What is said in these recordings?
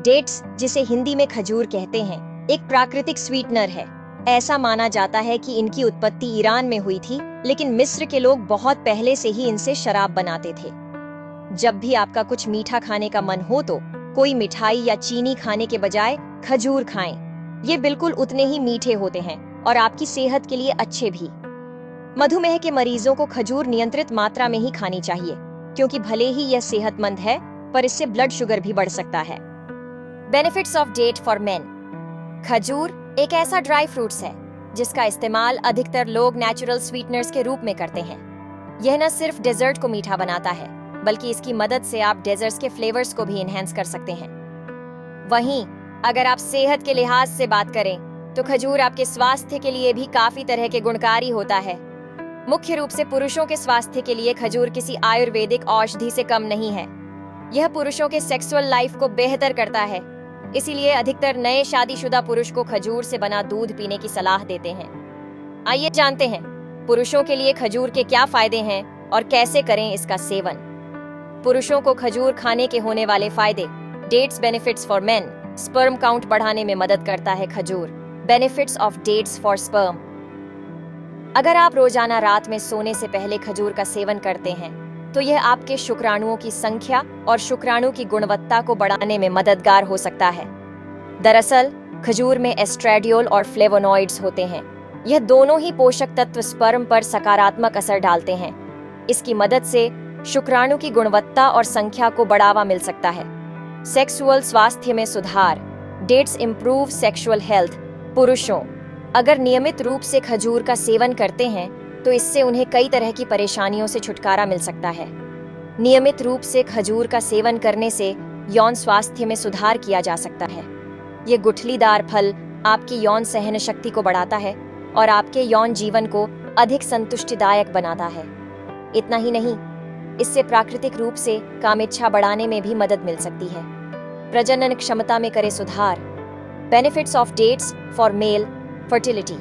Dates, जिसे हिंदी में खजूर कहते हैं, एक प्राकृतिक स्वीटनर है। ऐसा माना जाता है कि इनकी उत्पत्ति ईरान में हुई थी, लेकिन मिस्र के लोग बहुत पहले से ही इनसे शराब बनाते थे। जब भी आपका कुछ मीठा खाने का मन हो तो कोई मिठाई या चीनी खाने के बजाय खजूर खाएं। ये बिल्कुल उतने ही मीठे होते हैं और आपकी सेहत के लिए अच्छे भी। मधुमेह के मरीजों को खजूर नियंत्रित मात्रा में ही खानी चाहिए, क्योंकि भले ही यह सेहतमंद है, पर इससे ब्लड शुगर भी बढ़ सकता है। Benefits of date for men. खजूर एक ऐसा ड्राई फ्रूट्स है जिसका इस्तेमाल अधिकतर लोग नेचुरल स्वीटनर्स के रूप में करते हैं। यह न सिर्फ डेजर्ट को मीठा बनाता है, बल्कि इसकी मदद से आप डेजर्ट्स के फ्लेवर्स को भी इनहेंस कर सकते हैं। वहीं अगर आप सेहत के लिहाज से बात करें तो खजूर आपके स्वास्थ्य के लिए भी काफी तरह के गुणकारी होता है। मुख्य रूप से पुरुषों के स्वास्थ्य के लिए खजूर किसी आयुर्वेदिक औषधि से कम नहीं है। यह पुरुषों के सेक्सुअल लाइफ को बेहतर करता है, इसीलिए अधिकतर नए शादीशुदा पुरुष को खजूर से बना दूध पीने की सलाह देते हैं। आइए जानते हैं पुरुषों के लिए खजूर के क्या फायदे हैं और कैसे करें इसका सेवन। पुरुषों को खजूर खाने के होने वाले फायदे। Dates benefits for men. Sperm count बढ़ाने में मदद करता है खजूर। Benefits of dates for sperm. अगर आप रोजाना रात में सोने से पहले खजूर का सेवन करते हैं तो यह आपके शुक्राणुओं की संख्या और शुक्राणु की गुणवत्ता को बढ़ाने में मददगार हो सकता है। दरअसल खजूर में एस्ट्रेडियोल और फ्लेवोनॉइड्स होते हैं। यह दोनों ही पोषक तत्व स्पर्म पर सकारात्मक असर डालते हैं। इसकी मदद से शुक्राणु की गुणवत्ता और संख्या को बढ़ावा मिल सकता है। सेक्सुअल स्वास्थ्य में सुधार। Dates improve sexual health. पुरुषों अगर नियमित रूप से खजूर का सेवन करते हैं तो इससे उन्हें कई तरह की परेशानियों से छुटकारा मिल सकता है। नियमित रूप से खजूर का सेवन करने से यौन स्वास्थ्य में सुधार किया जा सकता है। ये गुठलीदार फल आपकी यौन सहन शक्ति को बढ़ाता है और आपके यौन जीवन को अधिक संतुष्टिदायक बनाता है। इतना ही नहीं, इससे प्राकृतिक रूप से कामेच्छा बढ़ाने में भी मदद मिल सकती है। प्रजनन क्षमता में करे सुधार। Benefits of dates for male fertility.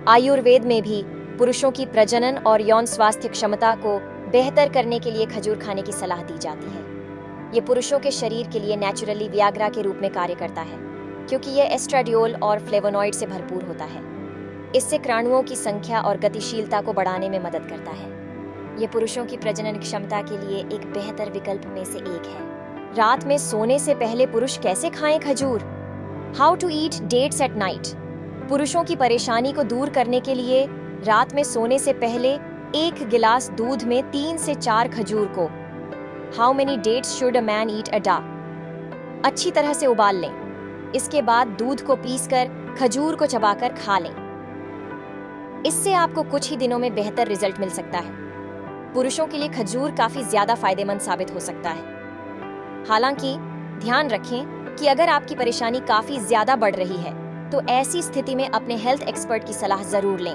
Ayurveda में भी पुरुषों की प्रजनन और यौन स्वास्थ्य क्षमता को बेहतर करने के लिए खजूर खाने की सलाह दी जाती है। ये पुरुषों के शरीर के लिए नेचुरली वियाग्रा के रूप में कार्य करता है, क्योंकि यह एस्ट्रेडियोल और फ्लेवोनॉइड से भरपूर होता है। इससे क्राणुओं की संख्या और गतिशीलता को बढ़ाने में मदद करता है। ये पुरुषों की प्रजनन क्षमता के लिए एक बेहतर विकल्प में से एक है। रात में सोने से पहले पुरुष कैसे खाएं खजूर? How to eat dates at night. पुरुषों की परेशानी को दूर करने के लिए रात में सोने से पहले 1 गिलास दूध में 3 से 4 खजूर को how many dates should a man eat a day अच्छी तरह से उबाल लें। इसके बाद दूध को पीसकर खजूर को चबाकर खा लें। इससे आपको कुछ ही दिनों में बेहतर रिजल्ट मिल सकता है। पुरुषों के लिए खजूर काफी ज्यादा फायदेमंद साबित हो सकता है। हालांकि ध्यान रखें कि अगर आपकी परेशानी काफी ज्यादा बढ़ रही है तो ऐसी स्थिति में अपने हेल्थ एक्सपर्ट की सलाह जरूर लें।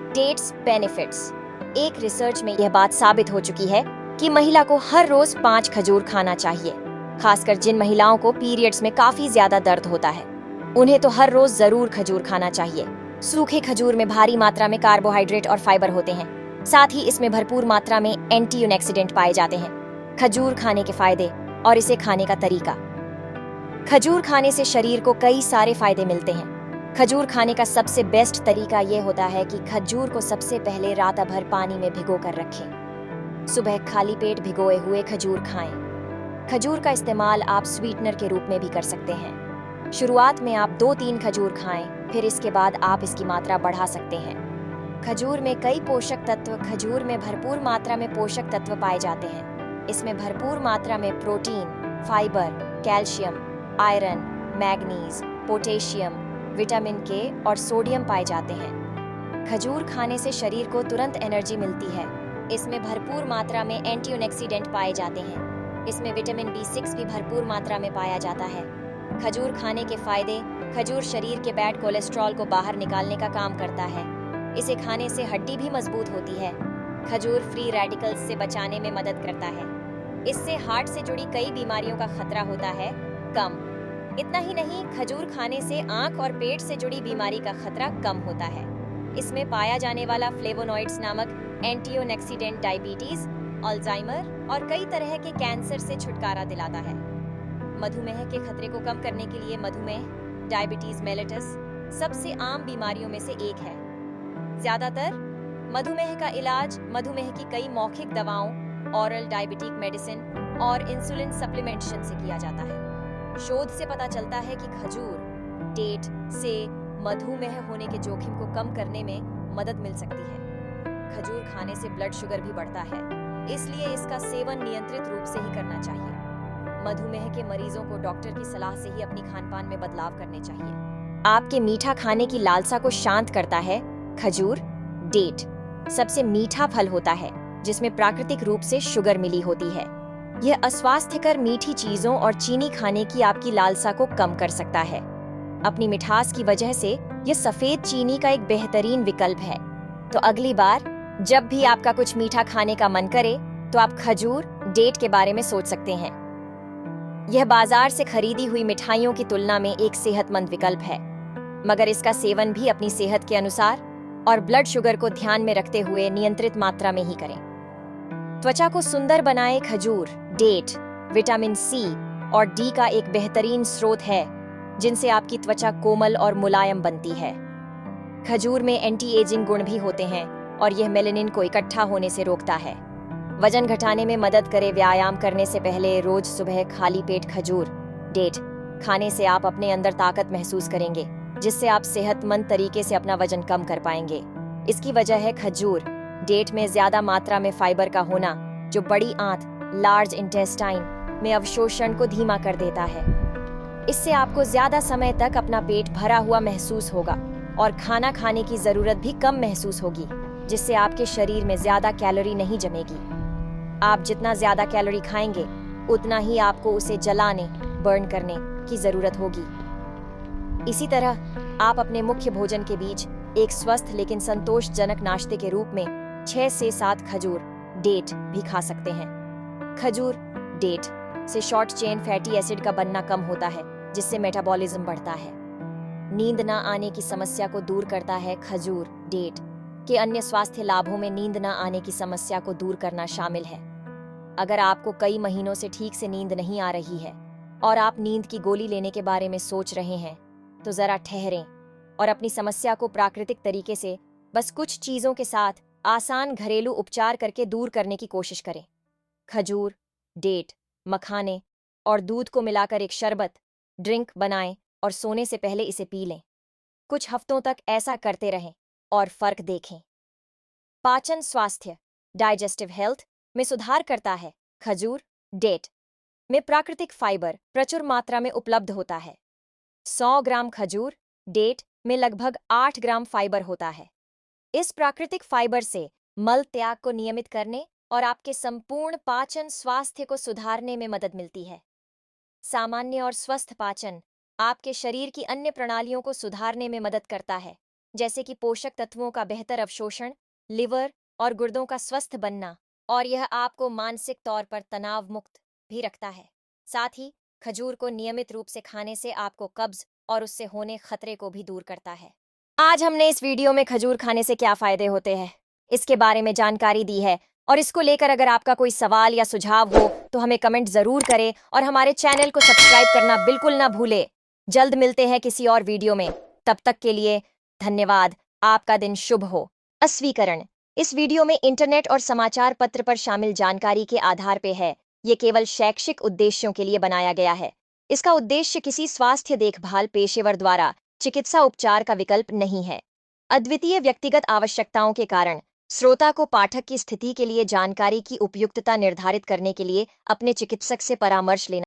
Dates benefits. एक रिसर्च में यह बात साबित हो चुकी है कि महिला को हर रोज 5 खजूर खाना चाहिए। खासकर जिन महिलाओं को पीरियड्स में काफी ज्यादा दर्द होता है, उन्हें तो हर रोज जरूर खजूर खाना चाहिए। सूखे खजूर में भारी मात्रा में कार्बोहाइड्रेट और फाइबर होते हैं। साथ ही इसमें भरपूर मात्रा में एंटीऑक्सीडेंट पाए जाते हैं। खजूर खाने के फायदे और इसे खाने का तरीका। खजूर खाने से शरीर को कई सारे फायदे मिलते हैं। खजूर खाने का सबसे बेस्ट तरीका यह होता है कि खजूर को सबसे पहले रात भर पानी में भिगो कर रखें। सुबह खाली पेट भिगोए हुए खजूर खाएं। खजूर का इस्तेमाल आप स्वीटनर के रूप में भी कर सकते हैं। शुरुआत में आप 2-3 खजूर खाएं, फिर इसके बाद आप इसकी मात्रा बढ़ा सकते हैं। खजूर में कई पोषक तत्व। खजूर में भरपूर मात्रा में पोषक तत्व पाए जाते हैं। इसमें भरपूर मात्रा में protein, fibre, calcium, iron, manganese, potassium, vitamin के और सोडियम पाए जाते हैं। खजूर खाने से शरीर को तुरंत एनर्जी मिलती है। इसमें भरपूर मात्रा में एंटीऑक्सीडेंट पाए जाते हैं। इसमें विटामिन B6 भी भरपूर मात्रा में पाया जाता है। खजूर खाने के फायदे। खजूर शरीर के बैड कोलेस्ट्रॉल को बाहर निकालने का काम करता है। इसे खाने से हड्डी भी मजबूत होती है। खजूर फ्री रेडिकल्स से बचाने में मदद करता है। इससे हार्ट से जुड़ी कई बीमारियों का खतरा होता है कम। इतना ही नहीं, खजूर खाने से आंख और पेट से जुड़ी बीमारी का खतरा कम होता है। इसमें पाया जाने वाला फ्लेवोनॉइड्स नामक एंटीऑक्सीडेंट डायबिटीज, अल्जाइमर और कई तरह के कैंसर से छुटकारा दिलाता है। मधुमेह के खतरे को कम करने के लिए मधुमेह, डायबिटीज मेलिटस सबसे आम बीमारियों में से एक है। ज्यादातर मधुमेह का इलाज मधुमेह की कई मौखिक दवाओं, ऑरल डायबिटिक मेडिसिन और इंसुलिन सप्लीमेंटेशन से किया जाता है। शोध से पता चलता है कि खजूर, डेट से मधुमेह होने के जोखिम को कम करने में मदद मिल सकती है। खजूर खाने से ब्लड शुगर भी बढ़ता है, इसलिए इसका सेवन नियंत्रित रूप से ही करना चाहिए। मधुमेह के मरीजों को डॉक्टर की सलाह से ही अपनी खानपान में बदलाव करने चाहिए। आपके मीठा खाने की लालसा को शांत करता है खजूर, डेट सबसे मीठा फल होता है जिसमें प्राकृतिक रूप से शुगर मिली होती है। यह अस्वास्थ्यकर मीठी चीजों और चीनी खाने की आपकी लालसा को कम कर सकता है। अपनी मिठास की वजह से यह सफेद चीनी का एक बेहतरीन विकल्प है। तो अगली बार जब भी आपका कुछ मीठा खाने का मन करे तो आप खजूर, डेट के बारे में सोच सकते हैं। यह बाजार से खरीदी हुई मिठाइयों की तुलना में एक सेहतमंद विकल्प है, मगर इसका सेवन भी अपनी सेहत के अनुसार और ब्लड शुगर को ध्यान में रखते हुए नियंत्रित मात्रा में ही करें। त्वचा को सुंदर बनाए खजूर, डेट विटामिन सी और डी का एक बेहतरीन स्रोत है, जिनसे आपकी त्वचा कोमल और मुलायम बनती है। खजूर में एंटी एजिंग गुण भी होते हैं और यह मेलेनिन को इकट्ठा होने से रोकता है। वजन घटाने में मदद करे। व्यायाम करने से पहले रोज सुबह खाली पेट खजूर, डेट खाने से आप अपने अंदर ताकत महसूस करेंगे, जिससे आप सेहतमंद तरीके से अपना वजन कम कर पाएंगे। इसकी वजह है खजूर, डेट में ज्यादा मात्रा में फाइबर का होना, जो बड़ी आंत लार्ज इंटेस्टाइन में अवशोषण को धीमा कर देता है। इससे आपको ज्यादा समय तक अपना पेट भरा हुआ महसूस होगा और खाना खाने की जरूरत भी कम महसूस होगी, जिससे आपके शरीर में ज्यादा कैलोरी नहीं जमेगी। आप जितना ज्यादा कैलोरी खाएंगे उतना ही आपको उसे जलाने, बर्न करने की जरूरत होगी। इसी तरह आप अपने मुख्य भोजन के बीच एक स्वस्थ लेकिन संतोषजनक नाश्ते के रूप में 6 से 7 खजूर, डेट भी खा सकते हैं। खजूर, डेट से शॉर्ट चेन फैटी एसिड का बनना कम होता है, जिससे मेटाबॉलिज्म बढ़ता है। नींद न आने की समस्या को दूर करता है। खजूर, डेट के अन्य स्वास्थ्य लाभों में नींद न आने की समस्या को दूर करना शामिल है। अगर आपको कई महीनों से ठीक से नींद नहीं आ रही है और आप नींद की गोली लेने के बारे में सोच रहे हैं, तो जरा ठहरें और अपनी समस्या को प्राकृतिक तरीके से बस कुछ चीजों के साथ आसान घरेलू उपचार करके दूर करने की कोशिश करें। खजूर, डेट, मखाने और दूध को मिलाकर एक शरबत ड्रिंक बनाएं और सोने से पहले इसे पी लें। कुछ हफ्तों तक ऐसा करते रहें और फर्क देखें। पाचन स्वास्थ्य, डाइजेस्टिव हेल्थ में सुधार करता है। खजूर, डेट में प्राकृतिक फाइबर प्रचुर मात्रा में उपलब्ध होता है। 100 ग्राम खजूर, डेट में लगभग 8 ग्राम फाइबर होता है। इस प्राकृतिक फाइबर से मल त्याग को नियमित करने और आपके संपूर्ण पाचन स्वास्थ्य को सुधारने में मदद मिलती है। सामान्य और स्वस्थ पाचन आपके शरीर की अन्य प्रणालियों को सुधारने में मदद करता है, जैसे कि पोषक तत्वों का बेहतर अवशोषण, लिवर और गुर्दों का स्वस्थ बनना, और यह आपको मानसिक तौर पर तनाव मुक्त भी रखता है। साथ ही खजूर को नियमित रूप से खाने से आपको कब्ज और उससे होने खतरे को भी दूर करता है। आज हमने इस वीडियो में खजूर खाने से क्या फायदे होते हैं इसके बारे में जानकारी दी है, और इसको लेकर अगर आपका कोई सवाल या सुझाव हो तो हमें कमेंट जरूर करें और हमारे चैनल को सब्सक्राइब करना बिल्कुल ना भूलें। जल्द मिलते हैं किसी और वीडियो में, तब तक के लिए धन्यवाद। आपका दिन शुभ हो। अस्वीकरण इस वीडियो में इंटरनेट और समाचार पत्र पर शामिल जानकारी के आधार पे है। ये केवल शैक्षिक उद्देश्यों के लिए बनाया गया है। इसका उद्देश्य किसी स्वास्थ्य देखभाल पेशेवर द्वारा चिकित्सा उपचार का विकल्प नहीं है। अद्वितीय व्यक्तिगत आवश्यकताओं के कारण श्रोता को पाठक की स्थिति के लिए जानकारी की उपयुक्तता निर्धारित करने के लिए अपने चिकित्सक से परामर्श लेना